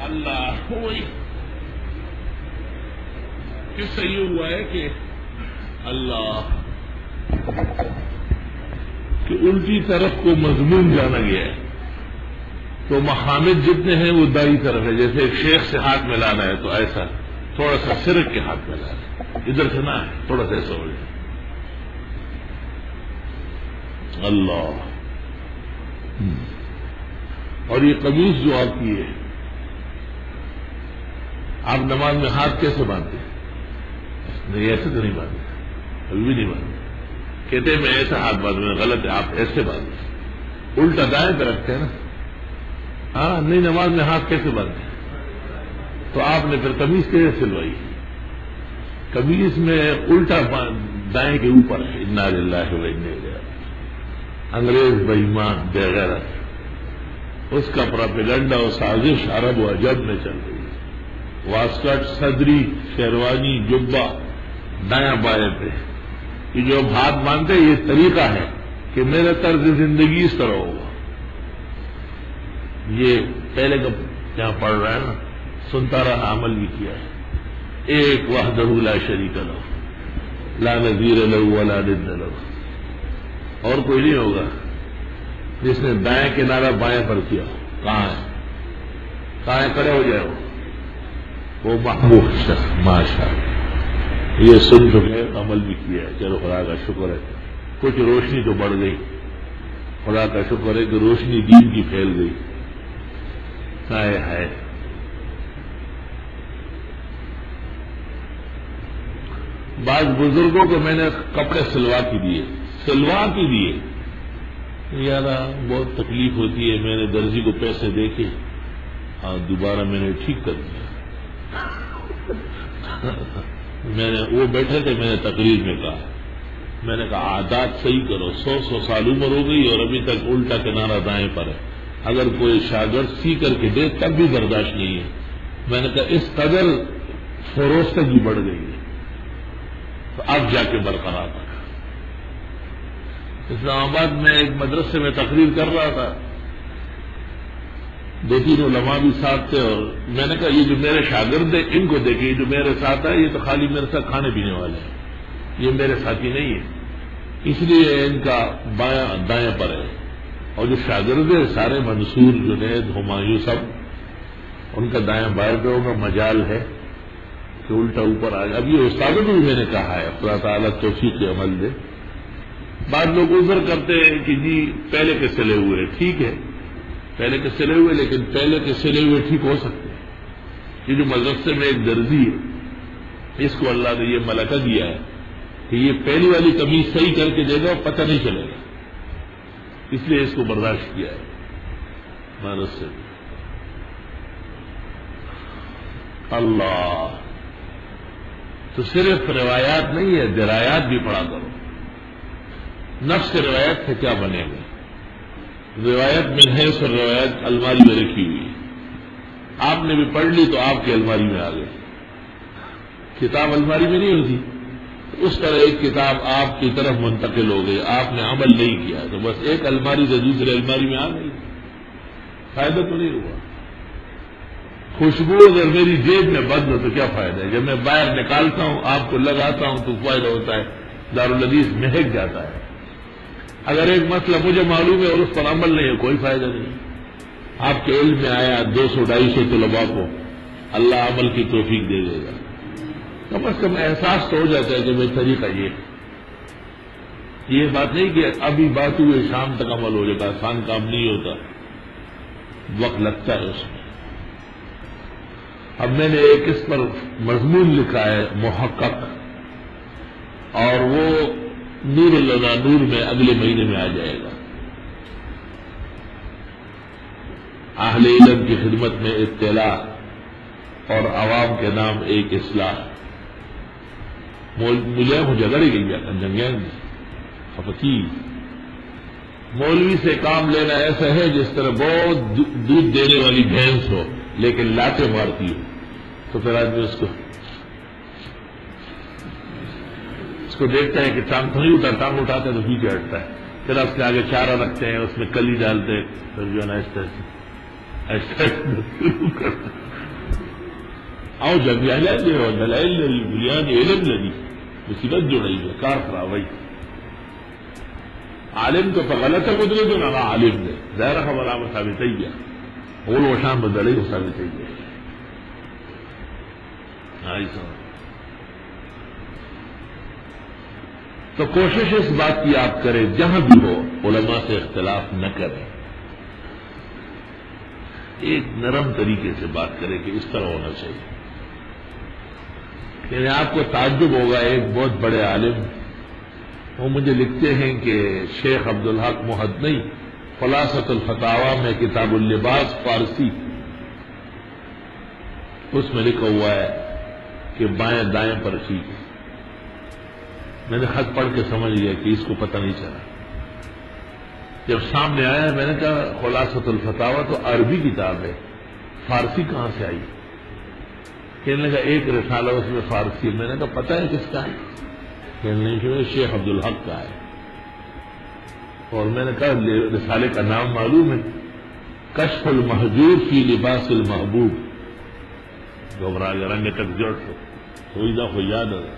اللہ وہی کس سے یہ ہوا ہے کہ اللہ کہ الٹی طرف کو مضمون جانا گیا ہے، تو محامد جتنے ہیں وہ دائیں طرف ہے. جیسے ایک شیخ سے ہاتھ ملانا ہے تو ایسا تھوڑا سا سرک کے ہاتھ ملانا ہے، ادھر سے نہ ہے، تھوڑا سا ایسا ہو جائے. اللہ. اور یہ قمیص جو آپ کی ہے، آپ نماز میں ہاتھ کیسے باندھتے ہیں؟ نہیں، ایسے تو نہیں باندھتے، ابھی بھی نہیں باندھتے. کہتے ہیں میں ایسا ہاتھ باندھوں، غلط ہے، آپ ایسے باندھیں، الٹا دائیں پہ رکھتے ہیں نا. ہاں نہیں، نماز میں ہاتھ کیسے باندھتے ہیں؟ تو آپ نے پھر قمیص کیسے سلوائی؟ قمیص میں الٹا دائیں کے اوپر ہے. انا للہ و انا الیہ راجعون. انگریز بے ایمان بے غیرت، اس کا پروپیگنڈا اور سازش عرب و عجب میں چل رہی ہے. واسکٹ، صدری، شیروانی، جبہ دایاں بائیں پہ. یہ جو اب ہاتھ باندھتے یہ طریقہ ہے کہ میرا طرز زندگی اس طرح ہوگا. یہ پہلے کا جہاں پڑھ رہا ہے نا، سنتا رہا، عمل بھی کیا ہے. ایک وحدہ لا شریک لہ لا نظیر لہ ولا ند لہ. اور کوئی نہیں ہوگا جس نے دائیں کنارہ بائیں پر کیا. کہاں ہے؟ کہاں ہے؟ کھڑے ہو جائے وہ محبوب شخص. ماشاء اللہ، یہ سن چکے، عمل بھی کیا ہے. چلو خدا کا شکر ہے، کچھ روشنی تو بڑھ گئی. خدا کا شکر ہے کہ روشنی دین کی پھیل گئی. ہے بعض بزرگوں کو میں نے کپڑے سلوا کے دیے. یار بہت تکلیف ہوتی ہے. میں نے درزی کو پیسے دے کے اور دوبارہ میں نے ٹھیک کر دیا. میں نے وہ بیٹھے تھے، میں نے تقریر میں کہا، میں نے کہا عادات صحیح کرو. 100 سال عمر ہو گئی اور ابھی تک الٹا کنارہ دائیں پر ہے. اگر کوئی شاگرد سی کر کے دے تب بھی برداشت نہیں ہے. میں نے کہا اس قدر فروختگی بڑھ گئی ہے تو اب جا کے برقرار رکھا. اسلام آباد میں ایک مدرسے میں تقریر کر رہا تھا، 2-3 علماء بھی ساتھ تھے، اور میں نے کہا یہ جو میرے شاگرد ہیں ان کو دیکھیں، جو میرے ساتھ ہے یہ تو خالی میرے ساتھ کھانے پینے والے ہیں، یہ میرے ساتھی نہیں ہے، اس لیے ان کا بایاں دائیں پر ہے. اور جو شاگرد ہیں سارے منصور، جنید، ہمایوں، سب ان کا دائیں بائیں پہ ہوگا. مجال ہے کہ الٹا اوپر آ جائے. اب یہ استادوں کو بھی میں نے کہا ہے، اللہ تعالیٰ توفیق عمل دے. بعض لوگ عذر کرتے ہیں کہ جی پہلے کے سلے ہوئے. ٹھیک ہے، پہلے کے سلے ہوئے، لیکن پہلے کے سلے ہوئے ٹھیک ہو سکتے ہیں. یہ جو مدرسے میں ایک درزی ہے، اس کو اللہ نے یہ ملکہ دیا ہے کہ یہ پہلی والی قمیص صحیح کر کے دے گا اور پتہ نہیں چلے گا، اس لیے اس کو برداشت کیا ہے مدرسے میں. اللہ. تو صرف روایات نہیں ہے، درایات بھی پڑھا کرو. نفس کے روایت سے کیا بنے گا؟ روایت من حیث اور روایت الماری میں رکھی ہوئی ہے. آپ نے بھی پڑھ لی تو آپ کی الماری میں آ گئی. کتاب الماری میں نہیں ہوتی. اس طرح ایک کتاب آپ کی طرف منتقل ہو گئی، آپ نے عمل نہیں کیا تو بس ایک الماری سے دوسرے الماری میں آ گئی. فائدہ تو نہیں ہوا. خوشبو اگر میری جیب میں بند ہو تو کیا فائدہ ہے؟ جب میں باہر نکالتا ہوں آپ کو لگاتا ہوں تو فائدہ ہوتا ہے. دارالحدیث مہک جاتا ہے. اگر ایک مسئلہ مجھے معلوم ہے اور اس پر عمل نہیں ہے کوئی فائدہ نہیں. آپ کے علم میں آیا 200-250 طلباء کو اللہ عمل کی توفیق دے دے گا. کم از کم احساس تو ہو جاتا ہے کہ میں طریقہ یہ بات نہیں کہ ابھی بات ہوئے شام تک عمل ہو جاتا. آسان کام نہیں ہوتا، وقت لگتا ہے اس میں. اب میں نے ایک اس پر مضمون لکھا ہے محقق، اور وہ نور اللہ نور میں اگلے مہینے میں آ جائے گا. اہل علم کی خدمت میں اطلاع اور عوام کے نام ایک اصلاح. مجھے جگڑ ہی گئی جنگین خفقی. مولوی سے کام لینا ایسا ہے جس طرح بہت دودھ دینے والی بھینس ہو لیکن لاتے مارتی ہو. تو پھر آدمی اس کو دیکھتا ہے کہ ٹانگ تو نہیں اٹھا، ٹانگ اٹھاتا ہے تو ہٹتا ہے. پھر اس کے آگے چارہ رکھتے ہیں، اس میں کلی ڈالتے ہیں، پھر جو ہے نا اس طرح سے ایسا شروع کرنا آؤ جب دلائل لری بنیاد علم لری مصیبت جوڑی ہے کار خراب ہوئی عالم تو غلط ہے گزرے تو نہ عالم نے ظاہر خبر آپ ثابت ہی گیا اور وہ شام بدلے وہ ثابت ہی گیا تو کوشش اس بات کی آپ کریں جہاں بھی ہو علماء سے اختلاف نہ کریں ایک نرم طریقے سے بات کریں کہ اس طرح ہونا چاہیے یعنی آپ کو تعجب ہوگا ایک بہت بڑے عالم وہ مجھے لکھتے ہیں کہ شیخ عبدالحق محدنی خلاصۃ الفتاوی میں کتاب اللباس فارسی اس میں لکھا ہوا ہے کہ بائیں دائیں پر ٹھیک ہے میں نے خط پڑھ کے سمجھ لیا کہ اس کو پتہ نہیں چلا جب سامنے آیا میں نے کہا خلاصۃ الفتاوی تو عربی کتاب ہے فارسی کہاں سے آئی کہنے لگا ایک رسالہ اس میں فارسی میں نے کہا پتہ ہے کس کا ہے کہنے لگا شیخ عبدالحق کا ہے اور میں نے کہا رسالے کا نام معلوم ہے کشف المحجوب فی لباس المحبوب گھبرا گیا رنگ تک جڑ کوئی نہ کوئی یاد ہے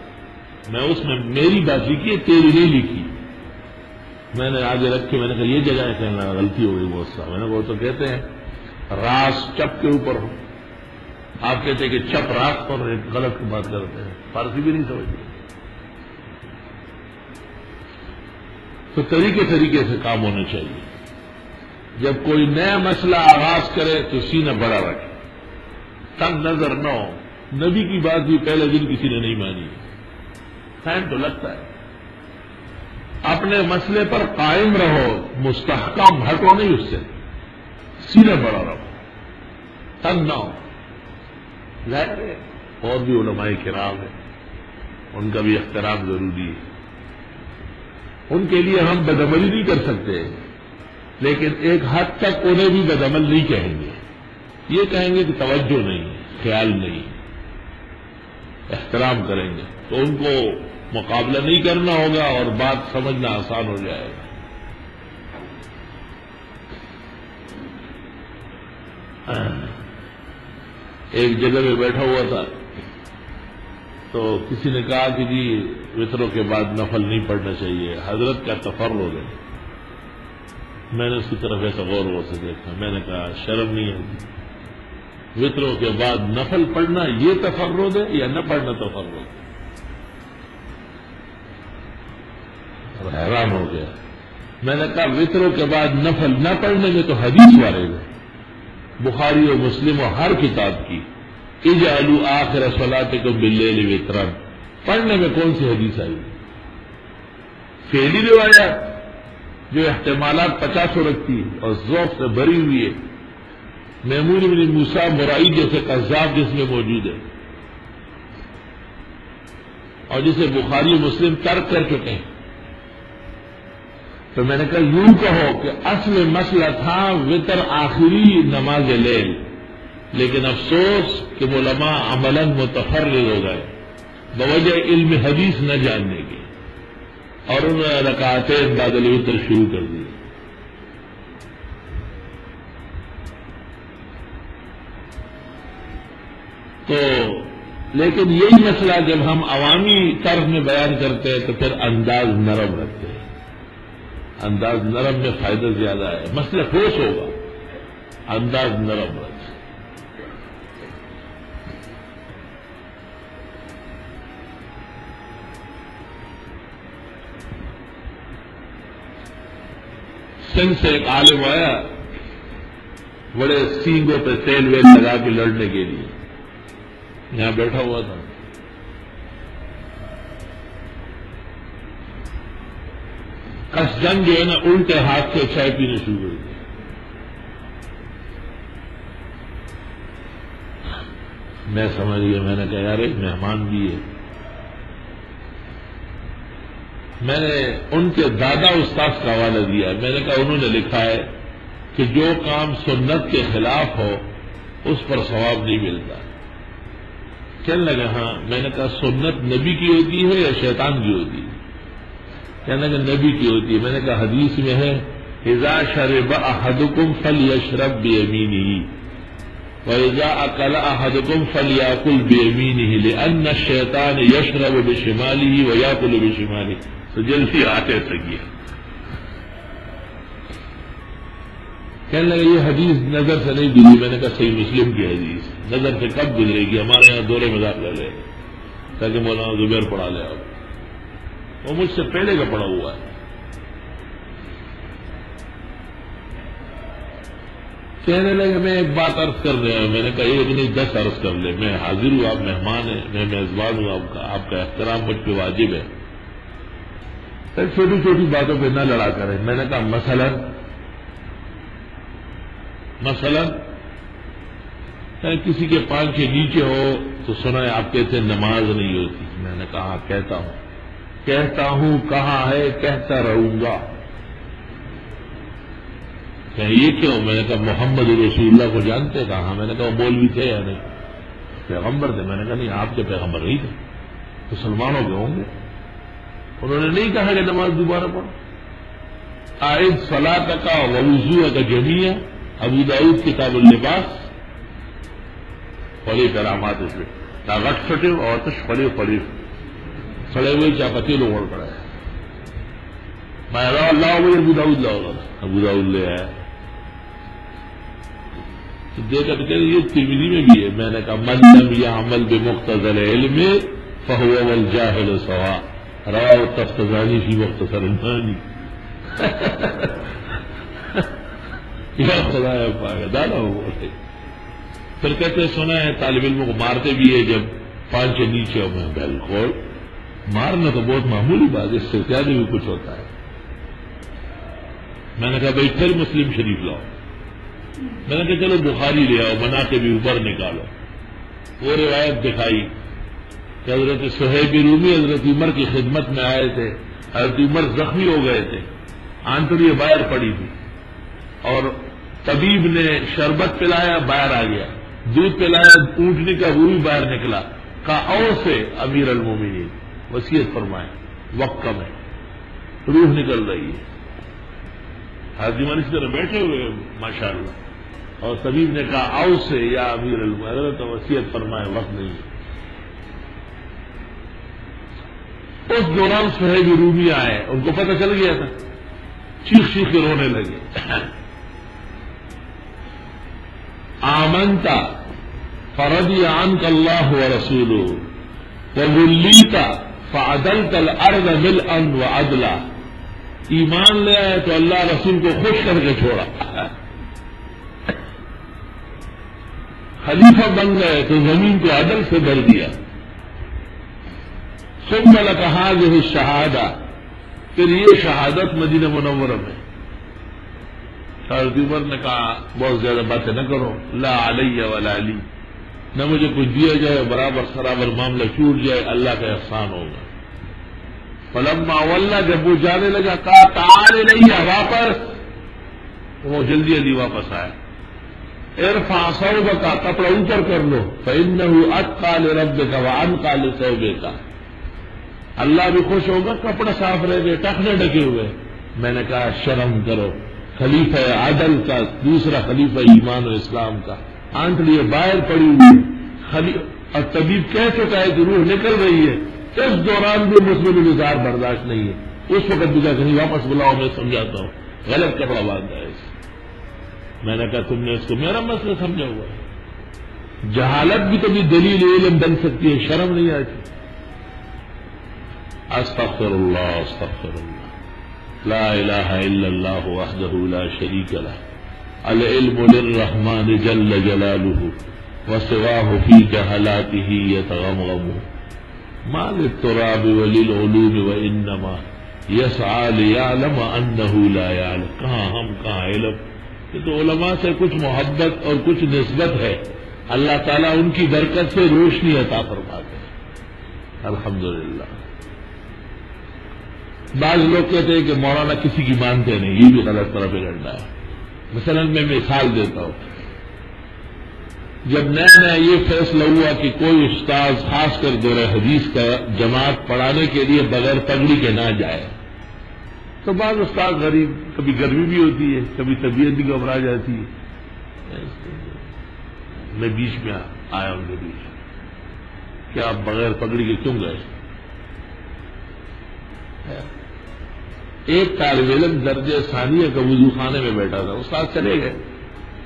میں اس میں میری بات لکھی ہے تیری نہیں لکھی میں نے آگے رکھ کے میں نے کہا یہ جگہ ہے کہنا غلطی ہو گئی بہت سا میں نے وہ تو کہتے ہیں راس چپ کے اوپر ہو آپ کہتے ہیں کہ چپ راس پر ایک غلط بات کرتے ہیں فارسی بھی نہیں سمجھتے تو طریقے سے کام ہونا چاہیے جب کوئی نیا مسئلہ آغاز کرے تو سینہ بڑا رکھے تنگ نظر نہ ہو نبی کی بات بھی پہلے دن کسی نے نہیں مانی ٹائم تو لگتا ہے اپنے مسئلے پر قائم رہو مستحکم ہٹو نہیں اس سے سینہ بڑا رہو تنگ نہ ہو ظاہر ہے اور بھی علماء کرام ہیں ان کا بھی احترام ضروری ہے ان کے لیے ہم بدعملی نہیں کر سکتے لیکن ایک حد تک انہیں بھی بدعمل نہیں کہیں گے یہ کہیں گے کہ توجہ نہیں خیال نہیں احترام کریں گے تو ان کو مقابلہ نہیں کرنا ہوگا اور بات سمجھنا آسان ہو جائے گا ایک جگہ میں بیٹھا ہوا تھا تو کسی نے کہا کہ جی وطروں کے بعد نفل نہیں پڑھنا چاہیے حضرت کا تفرد ہے میں نے اس کی طرف ایسا غور سے دیکھا میں نے کہا شرم نہیں ہے وطروں کے بعد نفل پڑھنا یہ تفرد ہے یا نہ پڑھنا تفرد ہے اور حیران ہو گیا میں نے کہا وطروں کے بعد نفل نہ پڑھنے میں تو حدیث وارد ہے بخاری و مسلم و ہر کتاب کی اجعلوا آخر صلاتکم باللیل وطرا پڑھنے میں کون سی حدیث آئی فعلی روایات جو احتمالات 50 رکھتی ہے اور ذوق سے بھری ہوئی ہے میمون بن موسیٰ مرائی جیسے قذاب جس میں موجود ہے اور جسے بخاری مسلم ترک کر چکے ہیں تو میں نے کہا یوں کہو کہ اصل مسئلہ تھا وطر آخری نماز لیل لیکن افسوس کہ علماء عملاً متفرد ہو گئے بوجہ علم حدیث نہ جاننے کے اور انہوں نے رکعتین بعد الوتر شروع کر دی تو لیکن یہی مسئلہ جب ہم عوامی طرز میں بیان کرتے ہیں تو پھر انداز نرم رکھتے ہیں انداز نرم میں فائدہ زیادہ ہے مسئلہ ٹھوس ہوگا انداز نرم رکھتے سنگھ سے ایک عالم آیا بڑے سینگوں پہ تیل ویل لگا کے لڑنے کے لیے یہاں بیٹھا ہوا تھا قصدن جو ہے نا الٹے ہاتھ سے چائے پینے شروع کر دی میں سمجھ گیا میں نے کہا یار ایک مہمان بھی ہے میں نے ان کے دادا استاد کا حوالہ دیا میں نے کہا انہوں نے لکھا ہے کہ جو کام سنت کے خلاف ہو اس پر ثواب نہیں ملتا کہنے لگا ہاں میں نے کہا سنت نبی کی ہوتی ہے یا شیطان کی ہوتی ہے کہنے لگا نبی کی ہوتی ہے میں نے کہا حدیث میں ہے اذا شرب احدکم فلیشرب بیمینہ وَإِذَا أَكَلَ أَحَدُكُمْ فَلْيَأْكُلْ بِيَمِينِهِ لِأَنَّ الشَّيْطَانَ يَشْرَبُ بِشِمَالِهِ وَيَأْكُلُ بِشِمَالِهِ. تو جلدی آتے سکیے. کہنے لگے یہ حدیث نظر سے نہیں گزری. میں نے کہا صحیح مسلم کی حدیث نظر سے کب گزرے گی؟ ہمارے یہاں دورے مذاق لے لے تاکہ مولانا زبیر پڑھا لے. آپ وہ مجھ سے پہلے کا پڑھا ہوا ہے. کہنے لگے میں ایک بات عرض کر رہا ہوں. میں نے کہا ایک نہیں 10 عرض کر لے. میں حاضر ہوں, آپ مہمان ہیں, میں میزبان ہوں, آپ کا احترام مجھ پہ واجب ہے. چھوٹی چھوٹی باتوں پہ نہ لڑا کریں. میں نے کہا مثلا کسی کے پان کے نیچے ہو تو سنا ہے آپ کہتے ہیں نماز نہیں ہوتی. میں نے کہا کہتا ہوں کہاں ہے, کہتا رہوں گا. کہ یہ کیوں؟ میں نے کہا محمد رسول اللہ کو جانتے؟ کہا. میں نے کہا وہ مولوی تھے یا نہیں؟ پیغمبر تھے. میں نے کہا نہیں, آپ کے پیغمبر نہیں تھے, مسلمانوں کے ہوں گے. انہوں نے نہیں کہا کہ نماز دوبارہ پڑھو. اعد صلاتک ووضوءک جميعا, ابو داؤد کتاب اللباس. فڑی کرامات اس میں طاقت چھٹے اور تش فڑی سڑے ہوئے چاپتی لوگ اوڑ پڑا ہے. میں اللہ ابو داؤد لے آیا. دیکھا تو کہتے یہ ترمذی میں بھی ہے. میں نے کہا من لم یعمل بمقتضى العلم فهو والجاهل سواء, رواه الطبراني في مختصر المعاني. یا خدایا پاک دادا ہو. پھر کہتے سنا ہے طالب علموں کو مارتے بھی ہے جب پان کے نیچے ہو. میں بالکل مارنا تو بہت معمولی بات, اس سے زیادہ بھی کچھ ہوتا ہے. میں نے کہا بھائی پھر مسلم شریف لاؤ. میں نے کہا چلو بخاری لے آؤ, بنا کے بھی اوپر نکالو. وہ روایت دکھائی کہ حضرت صہیب رومی حضرت عمر کی خدمت میں آئے تھے. حضرت عمر زخمی ہو گئے تھے, آنتڑیاں باہر پڑی تھی, اور طبیب نے شربت پلایا, باہر آ گیا. دودھ پلایا اونٹنے کا, وہ بھی باہر نکلا. کہا او سے امیر المومنین وصیت فرمائے, وقت کم ہے, روح نکل رہی ہے. حاجی عمر اس طرح بیٹھے ہوئے ماشاء اللہ, اور طبیب نے کہا آؤ سے یا امیر المومنین تو وصیت فرمائے, وقت نہیں ہے. اس دوران صہیب رومی آئے, ان کو پتہ چل گیا تھا, چیخ کے رونے لگے. آمنت فرضی عنک اللہ ورسولہ وولیت فعدلت الارض ملئا وعدلا. ایمان لے آئے تو اللہ رسول کو خوش کر کے چھوڑا, خلیفہ بن گئے تو زمین کو عدل سے بھر دیا. ثم لک ہذہ الشہادہ, پھر یہ شہادت مدینہ منورہ میں. حضرت عمر نے کہا بہت زیادہ باتیں نہ کرو, لا علی ولا علی, نہ مجھے کچھ دیا جائے برابر سرابر معاملہ چھوٹ جائے, اللہ کا احسان ہوگا. فلما ولى, جب وہ جانے لگا, کہا تعال الیہ, واپس. وہ جلدی واپس آیا. ارفع ثوبک, کپڑا اوپر کر لو, فانہ اتقى لربک وانقى لثوبک, اللہ بھی خوش ہوگا, کپڑا صاف رہ گئے, ٹخنے ڈھکے ہوئے. میں نے کہا شرم کرو, خلیفہ عدل کا, دوسرا خلیفہ ایمان و اسلام کا, آنکھیں باہر پڑی ہوئی, اور طبیب کہہ چکا ہے کہ روح نکل رہی ہے. اس دوران بھی مسلم اظہار برداشت نہیں ہے. اس وقت بھی کہا کہیں واپس بلاؤ, میں سمجھاتا ہوں, غلط کپڑا باندھا ہے. میں نے کہا تم نے اس کو میرا مسئلہ سمجھا ہوا ہے. جہالت بھی کبھی دلیل علم بن سکتی ہے, شرم نہیں آتی. استغفر اللہ لا الہ الا اللہ وحدہ لا شریک لہ العلم للرحمن جل جلالہ وسواہ فی جہلاتہ یتغمغم ما للتراب وللعلوم وانما یسعی لیعلم انہ لا یعلم. کہاں ہم کہاں علم. یہ تو علماء سے کچھ محبت اور کچھ نسبت ہے, اللہ تعالیٰ ان کی برکت سے روشنی عطا فرماتے ہیں. الحمدللہ. بعض لوگ کہتے ہیں کہ مولانا کسی کی مانتے نہیں, یہ بھی غلط طرف ڈنڈا ہے. مثلا میں مثال دیتا ہوں, جب نیا یہ فیصلہ ہوا کہ کوئی استاذ خاص کر دور حدیث کا جماعت پڑھانے کے لیے بغیر پگڑی کے نہ جائے, تو بعض استاد غریب, کبھی گرمی بھی ہوتی ہے, کبھی طبیعت بھی گھبرا جاتی ہے, میں بیچ میں آیا ان کے بیچ کہ آپ بغیر پگڑی کے کیوں گئے؟ ایک طالب علم درجہ ثانیہ کا وضو خانے میں بیٹھا تھا، استاد چلے گئے،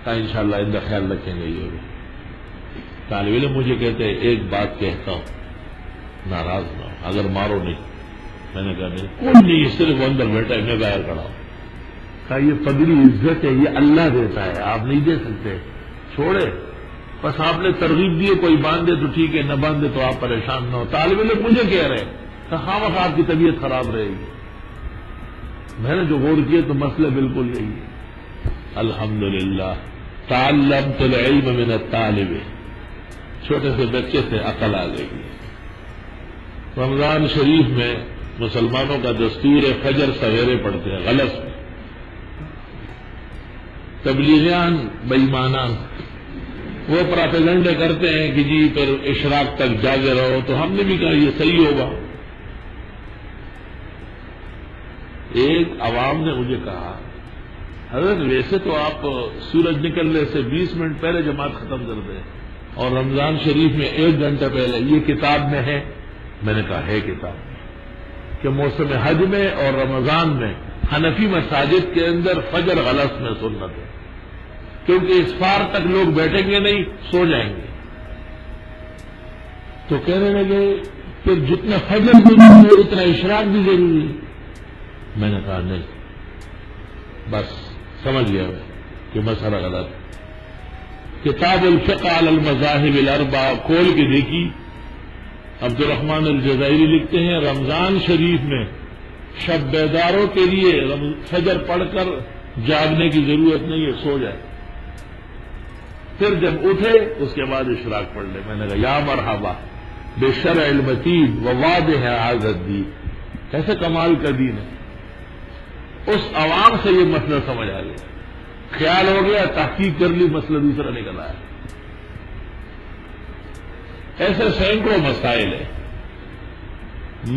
کہا انشاءاللہ ان کا خیال رکھیں گے یہ۔ طالب علم مجھے کہتے ہیں ایک بات کہتا ہوں، ناراض نہ ہو، اگر مارو نہیں۔ میں نے کہا نہیں، کوئی نہیں، صرف اندر بیٹھا ہے، میں باہر کھڑا ہوں۔ کہا یہ پگڑی عزت ہے، یہ اللہ دیتا ہے، آپ نہیں دے سکتے، چھوڑے۔ بس آپ نے ترغیب دی ہے، کوئی باندھے تو ٹھیک ہے، نہ باندھے تو آپ پریشان نہ ہو۔ طالب علم مجھے کہہ رہے ہیں کہ خامخواہ آپ کی طبیعت خراب رہے گی۔ میں نے جو غور کیا تو مسئلہ بالکل یہی ہے۔ الحمدللہ تعلمت العلم من الطالب، چھوٹے سے بچے سے عقل آ گئی۔ رمضان شریف میں مسلمانوں کا دستور ہے فجر سویرے پڑھتے ہیں، غلط میں تبلیغیان بےایمانان وہ پراپیگنڈے کرتے ہیں کہ جی پھر اشراق تک جاگے رہو، تو ہم نے بھی کہا یہ صحیح ہوگا۔ ایک عوام نے مجھے کہا حضرت ویسے تو آپ سورج نکلنے سے 20 منٹ پہلے جماعت ختم کر دیں اور رمضان شریف میں 1 گھنٹہ پہلے، یہ کتاب میں ہے؟ میں نے کہا ہے کتاب میں کہ موسم حج میں اور رمضان میں حنفی مساجد کے اندر فجر غلط میں سنت ہے، کیونکہ اسفار تک لوگ بیٹھیں گے نہیں، سو جائیں گے۔ تو کہنے لگے پھر جتنا فجر ضروری ہے اتنا اشراق بھی ضروری ہے۔ میں نے کہا نہیں، بس سمجھ گیا میں کہ مسئلہ غلط ہے۔ کتاب الفقہ علی المذاہب الاربعہ کھول کے دیکھی، عبد الرحمن الجزائری لکھتے ہیں رمضان شریف میں شب بیداروں کے لیے فجر پڑھ کر جاگنے کی ضرورت نہیں ہے، سو جائے، پھر جب اٹھے اس کے بعد اشراق پڑھ لے۔ میں نے کہا یا مرحبا بشرع المتین وواضح ھذا الدین، کیسے کمال کا دین ہے۔ اس عوام سے یہ مسئلہ سمجھ آ گیا، خیال ہو گیا، تحقیق کر لی، مسئلہ دوسرا نکل آیا۔ ایسے سینکڑوں مسائل ہیں۔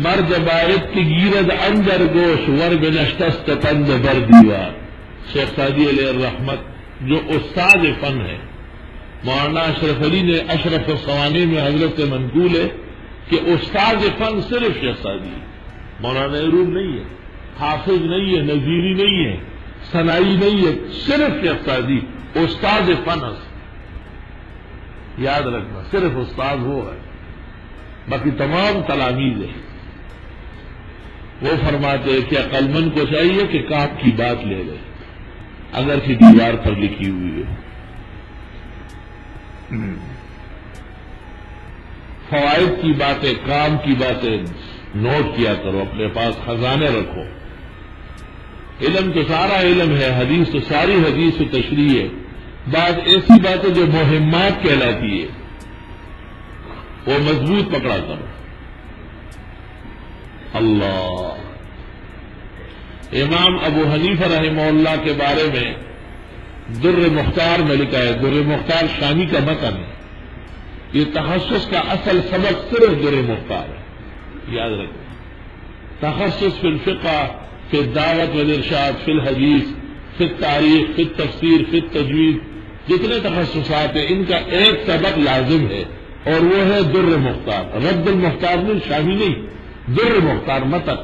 مرد بارد کی گیرد اندر گوش ور بنشتست پند بر دیوار، شیخ سعدی علیہ الرحمت جو استاد فن ہے، مولانا اشرف علی نے اشرف السوانی میں حضرت سے منقول ہے کہ استاد فن صرف شیخ سعدی ہے، مولانا روم نہیں ہے، حافظ نہیں ہے، نظیری نہیں ہے، ثنائی نہیں ہے، صرف شیخ سعدی استاد فن ہے۔ یاد رکھنا، صرف استاد وہ ہے، باقی تمام تلامید ہیں۔ وہ فرماتے ہیں کہ عقل مند کو چاہیے کہ کاپ کی بات لے لے اگر کہ دیوار پر لکھی ہوئی ہے۔ فوائد کی باتیں، کام کی باتیں نوٹ کیا کرو، اپنے پاس خزانے رکھو۔ علم تو سارا علم ہے، حدیث تو ساری حدیث و تشریح ہے، بعض ایسی باتیں جو مہمات کہلاتی ہے وہ مضبوط پکڑا کرو۔ اللہ، امام ابو حنیفہ رحمہ اللہ کے بارے میں در مختار میں لکھا ہے، در مختار شامی کا متن ہے، یہ تخصص کا اصل سبق صرف در مختار ہے، یاد رکھو۔ تخصص فی الفقہ، فی الدعوت والارشاد، فی الحدیث، فی التاریخ، فی التفسیر، فی التجوید، جتنے تخصصات ہیں ان کا ایک سبق لازم ہے اور وہ ہے در مختار۔ رد المختار میں شامی نہیں، در مختار متن۔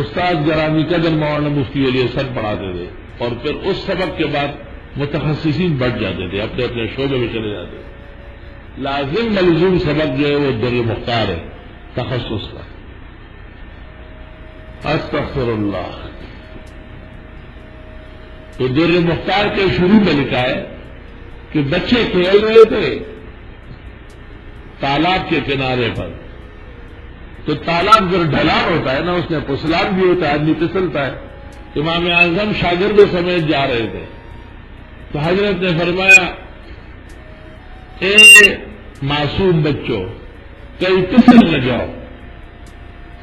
استاد گرامی قدر مولانا مفتی علی حسن پڑھاتے تھے اور پھر اس سبق کے بعد متخصصین بڑھ جاتے تھے، اپنے اپنے شعبے میں چلے جاتے تھے۔ لازم ملزوم سبق جو ہے وہ در مختار ہے، تخصص کا۔ استغفر اللہ۔ تو در مختار کے شروع میں لکھا ہے کہ بچے کھیل رہے تھے تالاب کے کنارے پر، تو تالاب جو ڈھلان ہوتا ہے نا، اس میں پسلان بھی ہوتا ہے، آدمی پھسلتا ہے۔ امام اعظم شاگرد سمیت جا رہے تھے تو حضرت نے فرمایا اے معصوم بچوں کہیں پھسل نہ جاؤ۔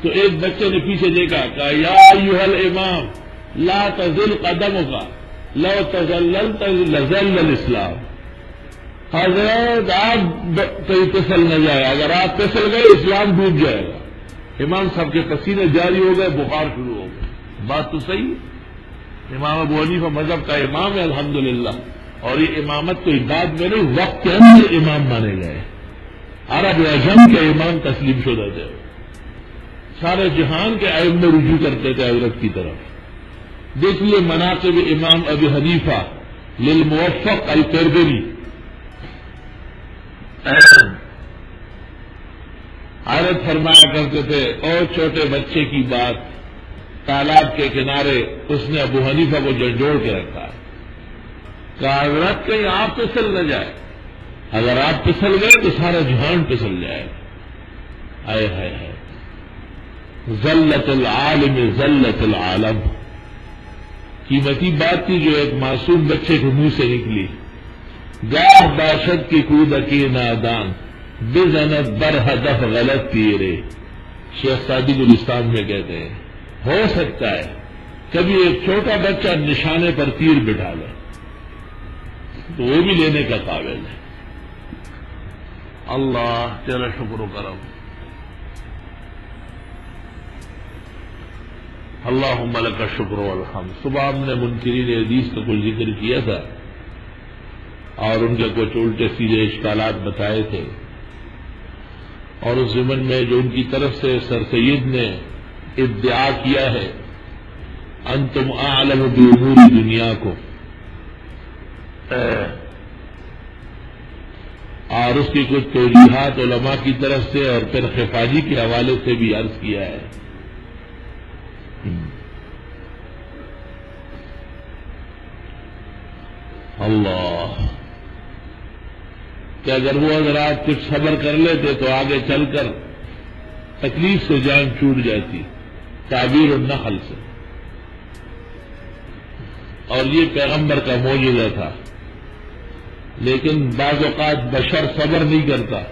تو ایک بچے نے پیچھے دیکھا، کہا یا ایھا الامام لا تزل قدمک لو تزللت لزل الاسلام۔ حضرت آپ کہیں پھسل نہ جائے، اگر آپ پھسل گئے اسلام ڈوب جائے گا۔ امام صاحب کے پسینے جاری ہو گئے، بخار شروع ہو گئے۔ بات تو صحیح ہے، امام ابو حنیفہ مذہب کا امام ہے الحمدللہ، اور یہ امامت کوئی بات میں نہیں، وقت کے اندر امام مانے گئے، عرب اعجم کے امام تسلیم شدہ تھے، سارے جہان کے ائمے رجوع کرتے تھے حضرت کی طرف۔ دیکھیے مناقب امام ابی حنیفہ للموفق القردوی، حضرت فرمایا کرتے تھے اور چھوٹے بچے کی بات، تالاب کے کنارے اس نے ابو حنیفہ کو جھنجھوڑ کے رکھا، کہا حضرت کہیں آپ پھسل نہ جائے، اگر آپ پھسل گئے تو سارا جہان پھسل جائے۔ آئے ہائے ہائے، ذلت العالم ذلت العالم، قیمتی بات تھی جو ایک معصوم بچے کے منہ سے نکلی۔ گاہ باشد کی کودکی نادان بزنت بر ہدف غلط تیرے، شیخ سعدی گلستان میں کہتے ہیں ہو سکتا ہے کبھی ایک چھوٹا بچہ نشانے پر تیر بٹھا لے تو وہ بھی لینے کا قابل ہے۔ اللہ تیرا شکر و کرم، اللہم لک الشکر والحمد۔ صبح ہم نے منکرین حدیث کا کچھ ذکر کیا تھا اور ان کے کچھ الٹے سیدھے اشکالات بتائے تھے، اور اس ضمن میں جو ان کی طرف سے سر سید نے ادعا کیا ہے انتم اعلم بامور دنیا کو، اور اس کی کچھ توجیحات علماء کی طرف سے اور پھر خفاجی کے حوالے سے بھی عرض کیا ہے۔ اللہ کہ اگر وہ حضرات کچھ صبر کر لیتے تو آگے چل کر تکلیف سے جان چھوٹ جاتی، تعبیر النخل سے، اور یہ پیغمبر کا معجزہ تھا، لیکن بعض اوقات بشر صبر نہیں کرتا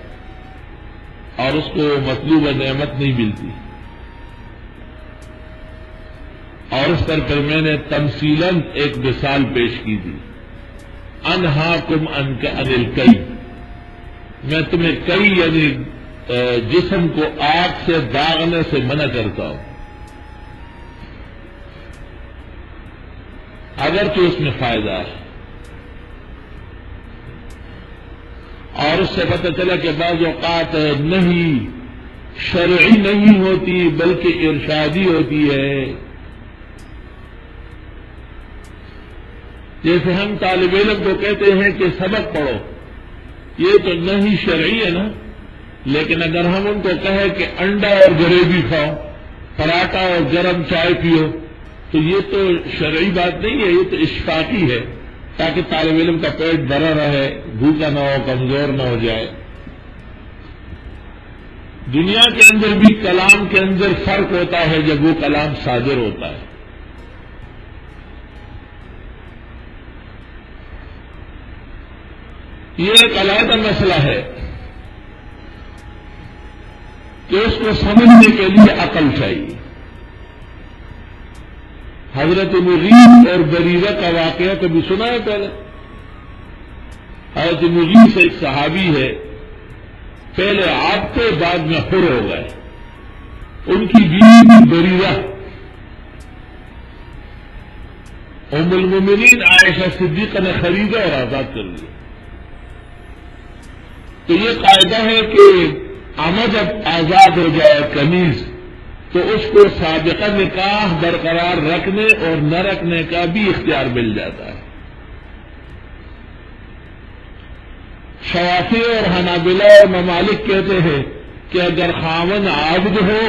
اور اس کو مطلوب نعمت نہیں ملتی، اور اس پر میں نے تمثیلاً ایک مثال پیش کی تھی، انہاکم عن الکئی، میں تمہیں کئی یعنی جسم کو آگ سے داغنے سے منع کرتا ہوں، اگرچہ اس میں فائدہ ہے، اور اس سے پتہ چلا کہ بعض اوقات نہیں شرعی نہیں ہوتی بلکہ ارشادی ہوتی ہے۔ جیسے ہم طالب علم کو کہتے ہیں کہ سبق پڑھو، یہ تو نہیں شرعی ہے نا، لیکن اگر ہم ان کو کہیں کہ انڈا اور گریوی کھاؤ، پراٹھا اور گرم چائے پیو، تو یہ تو شرعی بات نہیں ہے، یہ تو اشفاقی ہے، تاکہ طالب علم کا پیٹ بھرا رہے، بھوکا نہ ہو، کمزور نہ ہو جائے۔ دنیا کے اندر بھی کلام کے اندر فرق ہوتا ہے جب وہ کلام صادر ہوتا ہے۔ یہ ایک علیحدہ مسئلہ ہے کہ اس کو سمجھنے کے لیے عقل چاہیے۔ حضرت مغیث اور بریرہ کا واقعہ کبھی سنا ہے پہلے؟ حضرت مغیث ایک صحابی ہے، پہلے عبد تھے بعد میں حر ہو گئے، ان کی بیوی بریرہ ام المومنین عائشہ صدیقہ نے خریدا اور آزاد کر لیا۔ تو یہ قاعدہ ہے کہ عمد جب آزاد ہو جائے کنیز تو اس کو سابقہ نکاح برقرار رکھنے اور نہ رکھنے کا بھی اختیار مل جاتا ہے۔ شافعی اور حنابلہ اور ممالک کہتے ہیں کہ اگر خاوند عابد ہو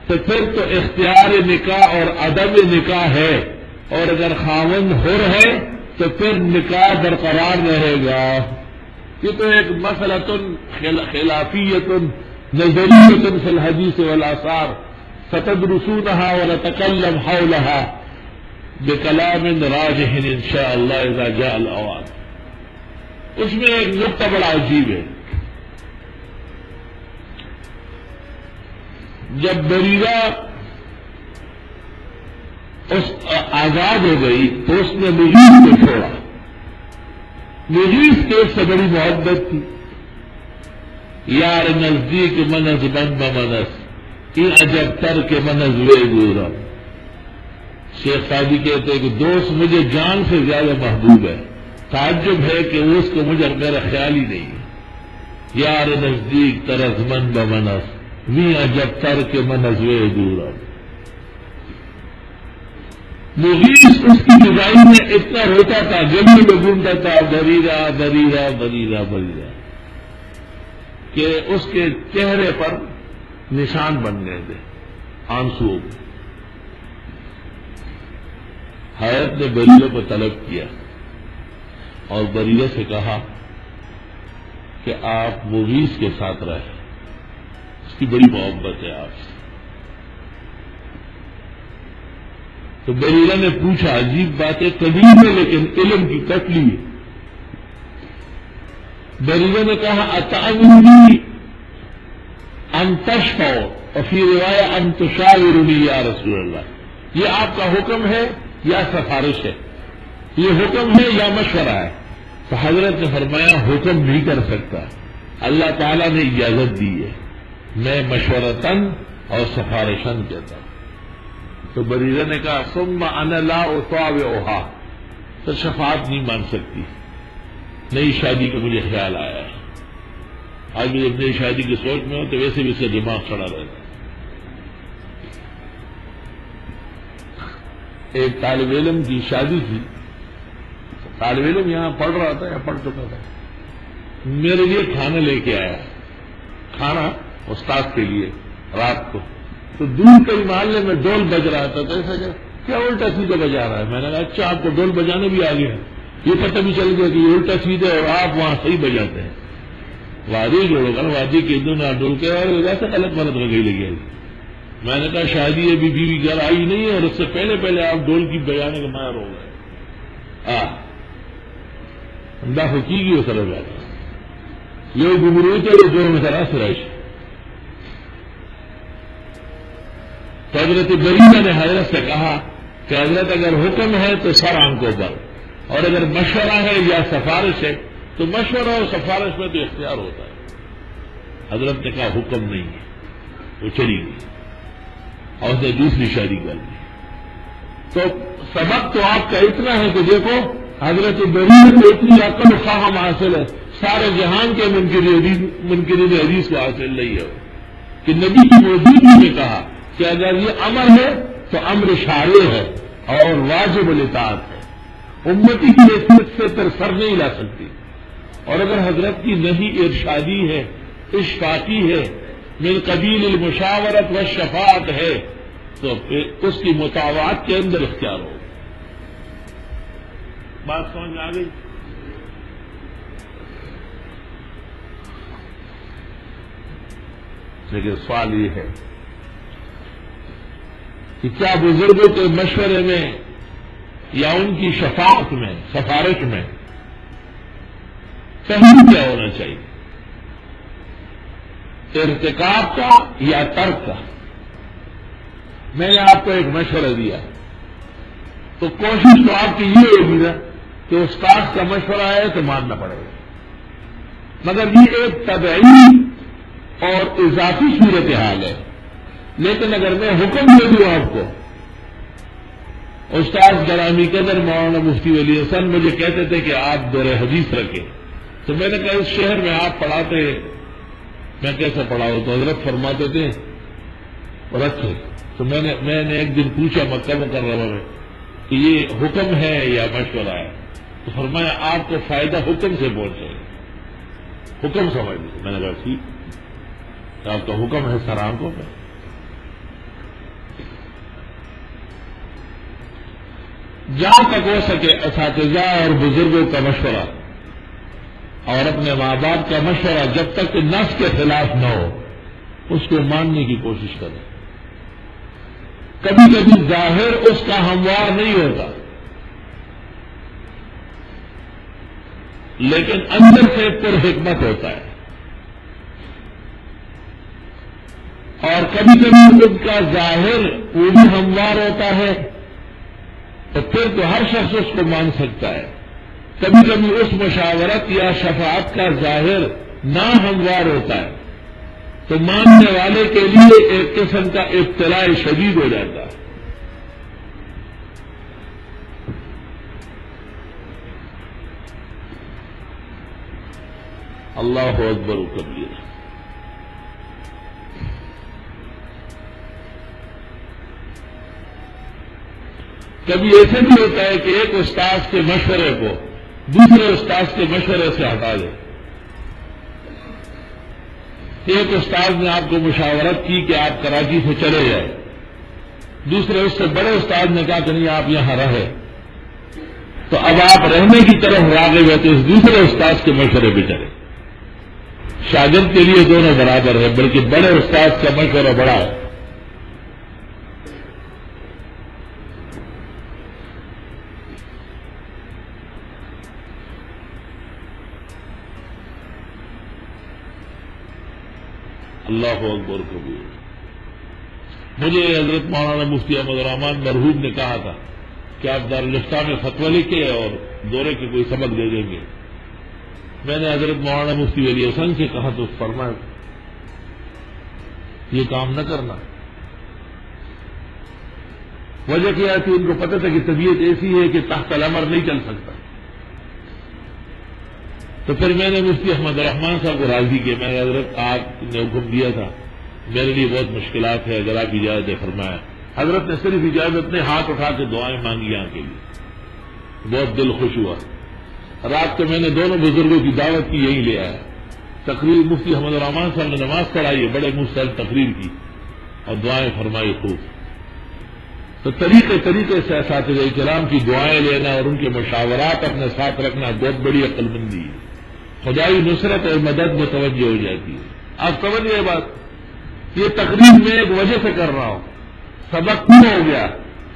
تو پھر تو اختیار نکاح اور عدم نکاح ہے، اور اگر خاوند حر ہے تو پھر نکاح برقرار رہے گا۔ یہ تو ایک مسئلۃ خلافیۃ نظریۃ فی الحدیث والآثار ستدرسونها ونتکلم حولها بکلام راجح ان شاء اللہ اذا جاء الاوان۔ اس میں ایک نقطہ بڑا عجیب ہے، جب بریرہ اس آزاد ہو گئی تو اس نے مغیث کو چھوڑا۔ مغیث کے سے بڑی محبت تھی، یار نزدیک منز بن بمنس این عجب تر کے منز وے گورا۔ شیخ سعدی کہتے ہیں کہ دوست مجھے جان سے زیادہ محبوب ہے، تعجب ہے کہ اس کو مجھے میرا خیال ہی نہیں ہے. یار نزدیک طرز من بمنس میاں جب تر کے منزوے دور. مغیث اس کی جدائی میں اتنا روتا تھا، گلی میں گھومتا تھا، بریرا بریرا بریرا بریرا، کہ اس کے چہرے پر نشان بن گئے تھے آنسو. حیات نے بریرہ کو طلب کیا اور بریرہ سے کہا کہ آپ مغیث کے ساتھ رہیں، اس کی بڑی محبت ہے آپ سے. تو بریرہ نے پوچھا، عجیب بات ہے، قدیم ہے لیکن علم کی کٹلی ہے. بریرہ نے کہا اتأمرنی ان تشفع وفی روایہ ان تشاورنی یا رسول اللہ. یہ آپ کا حکم ہے یا سفارش ہے؟ یہ حکم ہے یا مشورہ ہے؟ تو حضرت نے فرمایا حکم نہیں کر سکتا، اللہ تعالیٰ نے اجازت دی ہے، میں مشورتاً اور سفارشاً کہتا ہوں. تو بریرہ نے کہا ثم انا لا اطاوعها، تو شفاعت نہیں مان سکتی. نئی شادی کا مجھے خیال آیا ہے، آج بھی جب نئی شادی کی سوچ میں ہو تو ویسے بھی اس کا دماغ چڑھا رہتا ہے. ایک طالب علم کی شادی تھی، طالب علم یہاں پڑھ رہا تھا یا پڑھ چکا تھا، میرے لیے کھانا لے کے آیا، کھانا استاد کے لیے رات کو. تو دور کے محلے میں ڈول بج رہا تھا، تو ایسا کیا الٹا سیدھا بجا رہا ہے. میں نے کہا اچھا آپ کو ڈول بجانے بھی آ گیا، یہ پتہ بھی چل گیا کہ یہ الٹا سیدھا اور آپ وہاں صحیح بجاتے ہیں. وادی جوڑو کر وادی کے دن ڈول کے ویسے غلط مرد میں گئی لگی. میں نے کہا شادی ابھی بیوی گھر آئی نہیں ہے اور اس سے پہلے آپ ڈول کی بجانے کے ماہر ہو گئے. انداز کی گئی سر یہ گمروت ہے یہ دونوں میں ذرا سرائش. تو حضرت بریرہ نے حضرت سے کہا کہ حضرت اگر حکم ہے تو سر آنکھوں پر، اور اگر مشورہ ہے یا سفارش ہے تو مشورہ اور سفارش میں تو اختیار ہوتا ہے. حضرت نے کہا حکم نہیں ہے، وہ چلی گئی اور اس نے دوسری شادی کر لی. تو سبق تو آپ کا اتنا ہے کہ دیکھو حضرت بریرہ کو اتنی عقل و فہم حاصل ہے، سارے جہان کے منکرین حدیث کو حاصل نہیں ہے کہ نبی کی موجودگی میں کہا کہ اگر یہ امر ہے تو امر شارع ہے اور واجب الاطاعت ہے، امتی کی حیثیت سے پھر سر نہیں لا سکتی. اور اگر حضرت کی نہیں ارشادی ہے، اشفاقی ہے، من قبیل المشاورت والشفاعت ہے، تو پھر اس کی مطاوعت کے اندر اختیار ہو. بات سمجھ میں آ گئی؟ لیکن سوال یہ ہے کہ کیا بزرگوں کے مشورے میں یا ان کی شفاعت میں، سفارش میں پہلو کیا ہونا چاہیے، ارتکاب کا یا ترک کا؟ میں نے آپ کو ایک مشورہ دیا تو کوشش تو آپ کی یہ ہوگی نا کہ استاد کا مشورہ ہے تو ماننا پڑے گا، مگر یہ ایک طبعی اور اضافی صورتحال ہے. لیکن اگر میں حکم دے دوں آپ کو، استاد گرامی قدر مولانا مفتی ولی حسن مجھے کہتے تھے کہ آپ دور حدیث رکھیں، تو میں نے کہا اس شہر میں آپ پڑھاتے، میں کیسے پڑھاؤں؟ تو حضرت فرماتے تھے رکھے. تو میں نے ایک دن پوچھا مکہ مکرمہ میں کہ یہ حکم ہے یا مشورہ ہے؟ تو فرمایا آپ کو فائدہ حکم سے پہنچے، حکم سمجھ لیجیے. میں نے کہا ٹھیک، آپ کا حکم ہے سر آنکھوں پہ. جہاں تک ہو سکے اساتذہ اور بزرگوں کا مشورہ اور اپنے ماں باپ کا مشورہ جب تک کہ نفس کے خلاف نہ ہو اس کو ماننے کی کوشش کریں. کبھی کبھی ظاہر اس کا ہموار نہیں ہوتا لیکن اندر سے پر حکمت ہوتا ہے، اور کبھی کبھی اس کا ظاہر وہ بھی ہموار ہوتا ہے تو پھر تو ہر شخص اس کو مان سکتا ہے. کبھی کبھی اس مشاورت یا شفاعت کا ظاہر نہ ہموار ہوتا ہے تو ماننے والے کے لیے ایک قسم کا ابتلاء شدید ہو جاتا ہے. اللہ اکبر کبیرہ۔ کبھی ایسے بھی ہوتا ہے کہ ایک استاذ کے مشورے کو دوسرے استاذ کے مشورے سے ہٹا دے۔ ایک استاذ نے آپ کو مشاورت کی کہ آپ کراچی سے چلے جائیں، دوسرے اس سے بڑے استاذ نے کہا کہ نہیں آپ یہاں رہے، تو اب آپ رہنے کی طرف راغب ہے تو اس دوسرے استاذ کے مشورے پہ چلے۔ شاگرد کے لیے دونوں برابر ہے، بلکہ بڑے استاذ کا مشورہ بڑا ہے۔ اللہ اکبر کبیر۔ مجھے حضرت مولانا مفتی احمد الرحمان مرحوم نے کہا تھا کہ آپ دارالفتہ میں فتویٰ لکھے اور دورے کے کوئی سبق دے دیں گے۔ میں نے حضرت مولانا مفتی ولی حسن سے کہا تو فرمایا یہ کام نہ کرنا۔ وجہ کیا ہے کہ ان کو پتہ تھا کہ طبیعت ایسی ہے کہ تحت الامر نہیں چل سکتا۔ تو پھر میں نے مفتی احمد الرحمان صاحب کو راضی کیا۔ میں نے حضرت آپ نے حکم دیا تھا، میرے لیے بہت مشکلات ہے، اگر آپ اجازت ہے فرمایا۔ حضرت نے صرف اجازت نے ہاتھ اٹھا کے دعائیں مانگی یہاں کے لیے، بہت دل خوش ہوا۔ رات کو میں نے دونوں بزرگوں کی دعوت کی، یہی لے آیا۔ تقریر مفتی احمد الرحمان صاحب نے نماز پڑھائی ہے، بڑے مستعد تقریر کی اور دعائیں فرمائی خوب۔ تو طریقے سے اساتذہ کرام کی دعائیں لینا اور ان کے مشاورات اپنے ساتھ رکھنا بہت بڑی عقل مندی ہے۔ خدائی نصرت اور مدد متوجہ ہو جاتی ہے۔ آپ سمجھ یہ بات، یہ تقریر میں ایک وجہ سے کر رہا ہوں۔ سبق کیوں ہو گیا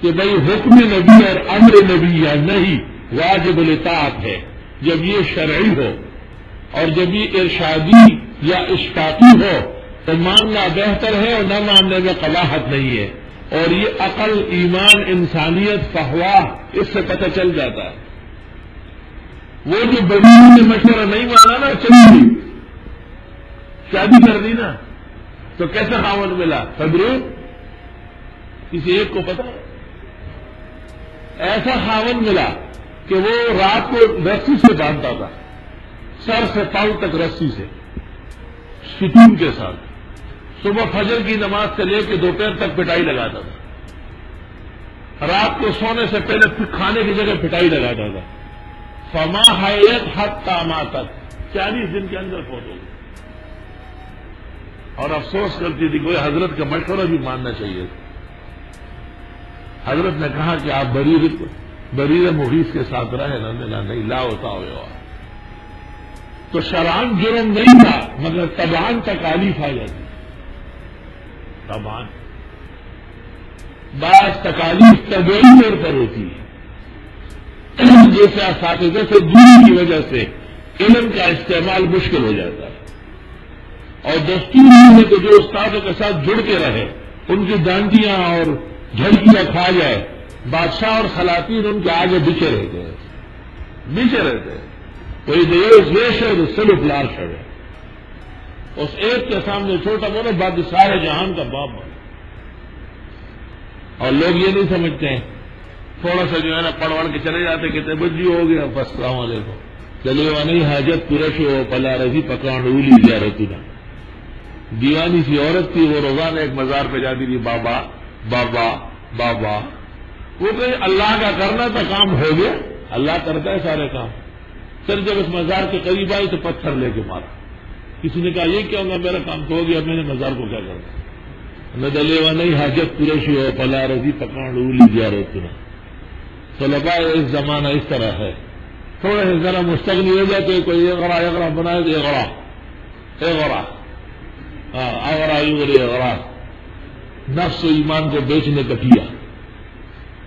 کہ بھئی حکم نبی اور امر نبی یا نہیں واجب الاطاعت ہے۔ جب یہ شرعی ہو اور جب یہ ارشادی یا اشفاقی ہو تو ماننا بہتر ہے اور نہ ماننے میں قباحت نہیں ہے۔ اور یہ عقل، ایمان، انسانیت، فحوا اس سے پتہ چل جاتا ہے۔ وہ جو بڑی نے مشورہ نہیں مانا نا، چلی شادی کر دی نا، تو کیسا خاوند ملا؟ خبروں کسی ایک کو پتا ایسا خاوند ملا کہ وہ رات کو رسی سے باندھتا تھا، سر سے پاؤں تک رسی سے، ستون کے ساتھ۔ صبح فجر کی نماز سے لے کے دوپہر تک پٹائی لگاتا تھا، رات کو سونے سے پہلے کھانے کی جگہ پٹائی لگاتا تھا۔ فما حیت حتی ماتت، 40 دن کے اندر فوت ہو گئی۔ اور افسوس کرتی تھی کوئی حضرت کا مشورہ بھی ماننا چاہیے تھا۔ حضرت نے کہا کہ آپ بریر مغیث کے ساتھ رہے نا، نہیں لا ہوتا ہوا تو شرعاً جرم نہیں تھا، مگر تبعاً تکالیف آ جاتی۔ تبعاً بعض تکالیف طبعی طور پر ہوتی ہے، جیسے اساتذہ سے دوری کی وجہ سے علم کا استعمال مشکل ہو جاتا ہے، اور دستور یہ ہے کہ جو استادوں کے ساتھ جڑ کے رہے ان کی ڈانٹیاں اور جھڑکیاں کھا جائے، بادشاہ اور سلاطین ان کے آگے بچے رہتے ہیں۔ کوئی دیوس ویش ہے تو سلف لار شر ہے، اس ایک کے سامنے چھوٹا بولو باقی سارے جہان کا باپ بنے۔ اور لوگ یہ نہیں سمجھتے ہیں، تھوڑا سا جو ہے نا پڑوڑ کے چلے جاتے، کہتے بجی ہو گیا بس السلام علیکم، چلے نہیں حاجت پورش ہو پلا رضی پکان اولی زیارت نہ۔ دیوانی سی عورت تھی، وہ روزانہ ایک مزار پہ جاتی تھی، بابا بابا بابا۔ وہ کہ اللہ کا کرنا تھا، کام ہو گیا، اللہ کرتا ہے سارے کام۔ پھر جب اس مزار کے قریب آئی تو پتھر لے کے مارا۔ کسی نے کہا یہ کیا ہوگا، میرا کام تو ہو گیا، میں نے مزار کو کیا کرنا؟ نہ دلیوا نہیں حاجت پورشی ہو پلا رضی پکان اولی زیارت نہ۔ طلباء اس زمانہ اس طرح ہے، تھوڑے سے ذرا مستغنی ہو جاتے، کوئی اغرا بنائے تو اغرا نفس و ایمان کو بیچنے کا کیا،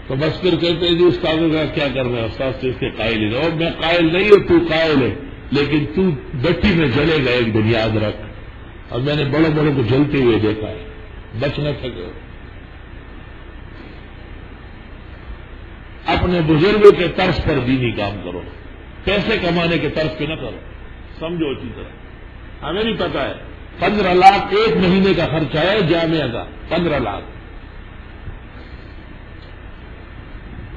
تو بس پھر کہتے ہیں جی استادوں کا کیا کر رہے ہیں، استاد سے اس کے قائل ہی اور میں قائل نہیں ہوں، تو قائل ہے، لیکن تو بٹی میں جلے گا ایک دن، یاد رکھ۔ اور میں نے بڑے بڑوں کو جلتے ہوئے دیکھا ہے، بچ نہ سکے۔ اپنے بزرگوں کے طرز پر دینی کام کرو، پیسے کمانے کے طرز پہ نہ کرو، سمجھو اچھی طرح۔ ہمیں نہیں پتا ہے 15 لاکھ ایک مہینے کا خرچہ ہے جامعہ کا، 15 لاکھ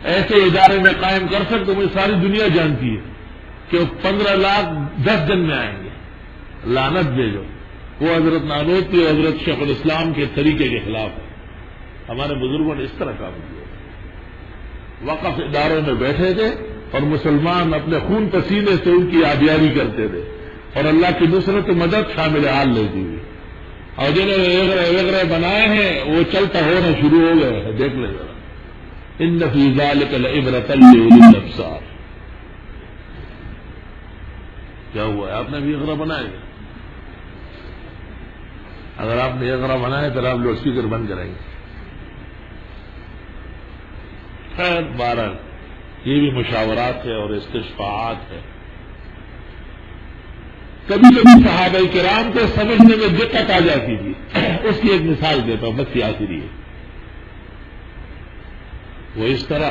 ایسے ادارے میں قائم کر سکتے، مجھے ساری دنیا جانتی ہے کہ 15 لاکھ 10 دن میں آئیں گے، لعنت بھیجو، وہ حضرت نانوتوی اور حضرت شیخ الاسلام کے طریقے کے خلاف ہے۔ ہمارے بزرگوں نے اس طرح کام کیا، وقف اداروں میں بیٹھے تھے اور مسلمان اپنے خون پسینے سے ان کی آبیاری کرتے تھے اور اللہ کی نصرت و مدد شامل حال لیتی ہوئی، اور جنہوں نے وغیرہ بنائے ہیں وہ چلتا ہونا شروع ہو گئے ہیں۔ دیکھ لیں ذرا، ان فی ذلک لعبرۃ لأولی الابصار۔ کیا ہوا ہے؟ آپ نے بھی وغیرہ بنائے؟ اگر آپ نے وغیرہ بنائے تو آپ لاؤڈ اسپیکر بند کریں گے۔ خیر بہرحال یہ بھی مشاورات ہے اور استشفاعات ہے۔ کبھی کبھی صحابہ کرام کو سمجھنے میں دقت آ جاتی تھی، اس کی ایک مثال دیتا ہوں، بس یہ آخری ہے۔ وہ اس طرح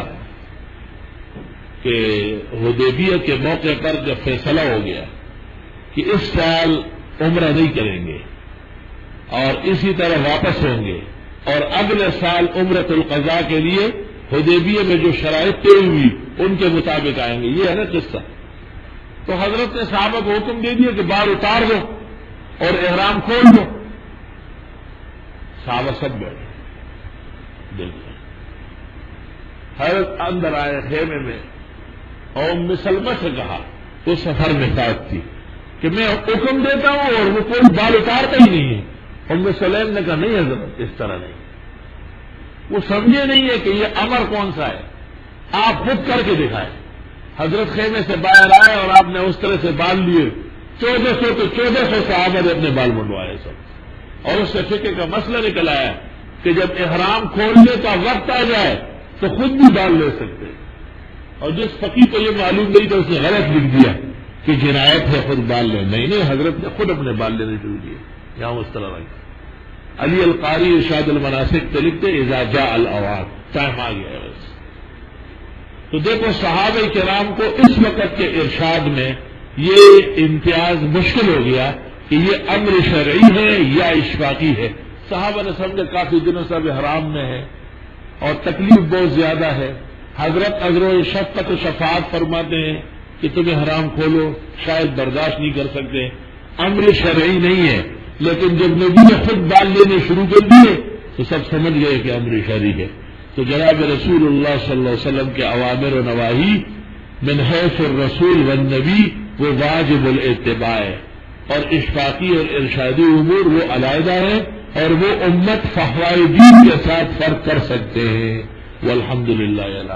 کہ حدیبیہ کے موقع پر جب فیصلہ ہو گیا کہ اس سال عمرہ نہیں کریں گے اور اسی طرح واپس ہوں گے اور اگلے سال عمرۃ القضاء کے لیے حدیبیہ میں جو شرائط طے ہوئی ان کے مطابق آئیں گے، یہ ہے نا قصہ۔ تو حضرت نے صحابہ کو حکم دے دیا کہ بال اتار دو اور احرام کھول دو۔ صحابہ سب بیٹھے، دیکھیں حضرت اندر آئے خیمے میں اور ام سلمہ سے کہا، وہ سفر میں ساتھ تھی، کہ میں حکم دیتا ہوں اور وہ کوئی بال اتارتا ہی نہیں ہے۔ ام سلیم نے کہا نہیں حضرت، اس طرح نہیں، وہ سمجھے نہیں ہے کہ یہ امر کون سا ہے، آپ خود کر کے دکھائیں۔ حضرت خیمے سے باہر آئے اور آپ نے اس طرح سے بال لیے، 1400 صحابہ نے اپنے بال منڈوائے سب، اور اس سے فقہ کا مسئلہ نکل آیا کہ جب احرام کھولنے کا وقت آ جائے تو خود بھی بال لے سکتے، اور جس فقیہ کو یہ معلوم نہیں تھا اس نے غلط لکھ دیا کہ جنایت ہے خود بال لے، نہیں حضرت نے خود اپنے بال لینے شروع کیے۔ یہاں اس طرح رکھا علی القاری ارشاد المناسک سے لکھتے اذا جاء الاوان، ٹائم آ گیا ہے بس۔ تو دیکھو صحابہ کرام کو اس وقت کے ارشاد میں یہ امتیاز مشکل ہو گیا کہ یہ امر شرعی ہے یا اشفاقی ہے۔ صحابہ نے سمجھا کافی دنوں سے اب حرام میں ہے اور تکلیف بہت زیادہ ہے، حضرت عذر و شفقت و شفاعت فرماتے ہیں کہ تمہیں حرام کھولو، شاید برداشت نہیں کر سکتے، امر شرعی نہیں ہے۔ لیکن جب نبی نے خود بال لینے شروع کر دیے تو سب سمجھ گئے کہ امر شرعی ہے۔ تو جناب رسول اللہ صلی اللہ علیہ وسلم کے اوامر و نواہی من حیث الرسول والنبی وہ واجب الاتباع ہے، اور اشفاقی اور ارشادی امور وہ علیحدہ ہیں، اور وہ امت فحوائے دین کے ساتھ فرق کر سکتے ہیں۔ والحمدللہ۔